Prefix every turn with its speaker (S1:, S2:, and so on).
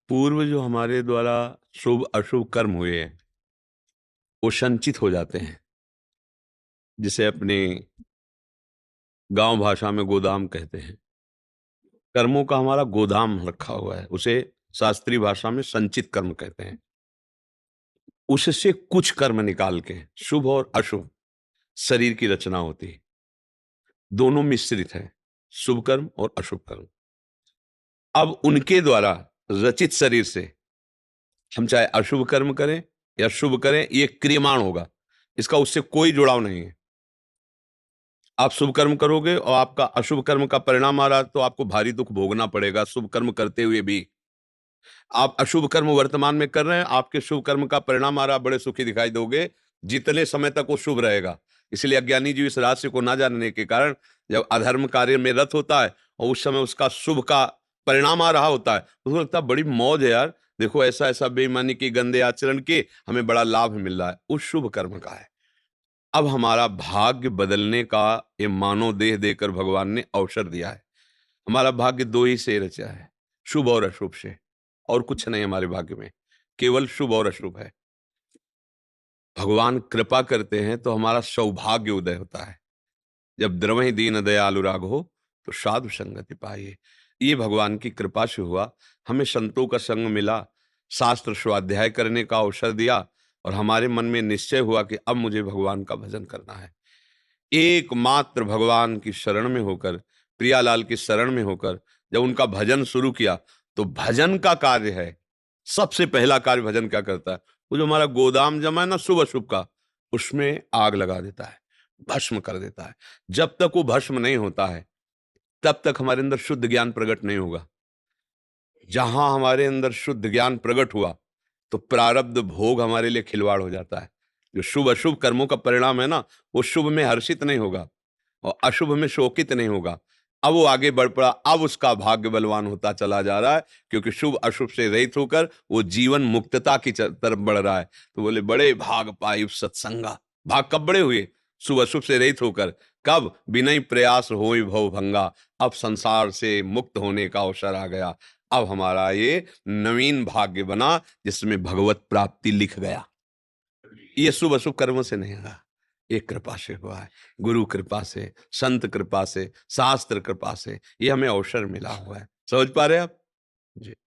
S1: पूर्व जो हमारे द्वारा शुभ अशुभ कर्म हुए हैं वो संचित हो जाते हैं, जिसे अपने गांव भाषा में गोदाम कहते हैं। कर्मों का हमारा गोदाम रखा हुआ है, उसे शास्त्रीय भाषा में संचित कर्म कहते हैं। उससे कुछ कर्म निकाल के शुभ और अशुभ शरीर की रचना होती है। दोनों मिश्रित है, शुभ कर्म और अशुभ कर्म। अब उनके द्वारा रचित शरीर से हम चाहे अशुभ कर्म करें या शुभ करें, ये क्रियमाण होगा, इसका उससे कोई जुड़ाव नहीं है। आप शुभ कर्म करोगे और आपका अशुभ कर्म का परिणाम आ रहा तो आपको भारी दुख भोगना पड़ेगा शुभ कर्म करते हुए भी। आप अशुभ कर्म वर्तमान में कर रहे हैं, आपके शुभ कर्म का परिणाम आ रहा, बड़े सुखी दिखाई दोगे जितने समय तक वो शुभ रहेगा। इसलिए अज्ञानी जीव इस रहस्य को ना जानने के कारण जब अधर्म कार्य में रत होता है और उस समय उसका शुभ का परिणाम आ रहा होता है, उसको लगता है बड़ी मौज है यार, देखो ऐसा ऐसा बेईमानी की गंदे आचरण के हमें बड़ा लाभ मिल रहा है, उस शुभ कर्म का है। अब हमारा भाग्य बदलने का ये मानव देह देकर भगवान ने अवसर दिया है। हमारा भाग्य दो ही से रचा है, शुभ और अशुभ से, और कुछ नहीं हमारे भाग्य में, केवल शुभ और अशुभ है। भगवान कृपा करते हैं तो हमारा सौभाग्य उदय होता है। जब द्रवहि दीन दयालु राघो तो साधु संगति पाइए। ये भगवान की कृपा से हुआ। हमें संतों का संग मिला, शास्त्र स्वाध्याय करने का अवसर दिया और हमारे मन में निश्चय हुआ कि अब मुझे भगवान का भजन करना है। एकमात्र भगवान की शरण में होकर, प्रियालाल की शरण में होकर जब उनका भजन शुरू किया, तो भजन का कार्य है, सबसे पहला कार्य भजन क्या करता है, वो जो हमारा गोदाम जमा है ना शुभ अशुभ का, उसमें आग लगा देता है, भस्म कर देता है। जब तक वो भस्म नहीं होता है तब तक हमारे अंदर शुद्ध ज्ञान प्रकट नहीं होगा। जहां हमारे अंदर शुद्ध ज्ञान प्रकट हुआ तो प्रारब्ध भोग हमारे लिए खिलवाड़ हो जाता है। जो शुभ अशुभ कर्मों का परिणाम है ना, वो शुभ में हर्षित नहीं होगा और अशुभ में शोकित नहीं होगा। अब वो आगे बढ़ पड़ा, अब उसका भाग्य बलवान होता चला जा रहा है, क्योंकि शुभ अशुभ से रहित होकर वो जीवन मुक्तता की तरफ बढ़ रहा है। तो बोले बड़े भाग पाई सत्संगा। भाग कब बड़े हुए? शुभ अशुभ से रहित होकर। कब? बिना प्रयास होई भव भंगा। अब संसार से मुक्त होने का अवसर आ गया। अब हमारा ये नवीन भाग्य बना जिसमें भगवत प्राप्ति लिख गया। ये शुभ अशुभ कर्मों से नहीं हुआ, ये कृपा से हुआ है। गुरु कृपा से, संत कृपा से, शास्त्र कृपा से ये हमें अवसर मिला हुआ है। समझ पा रहे हैं आप जी?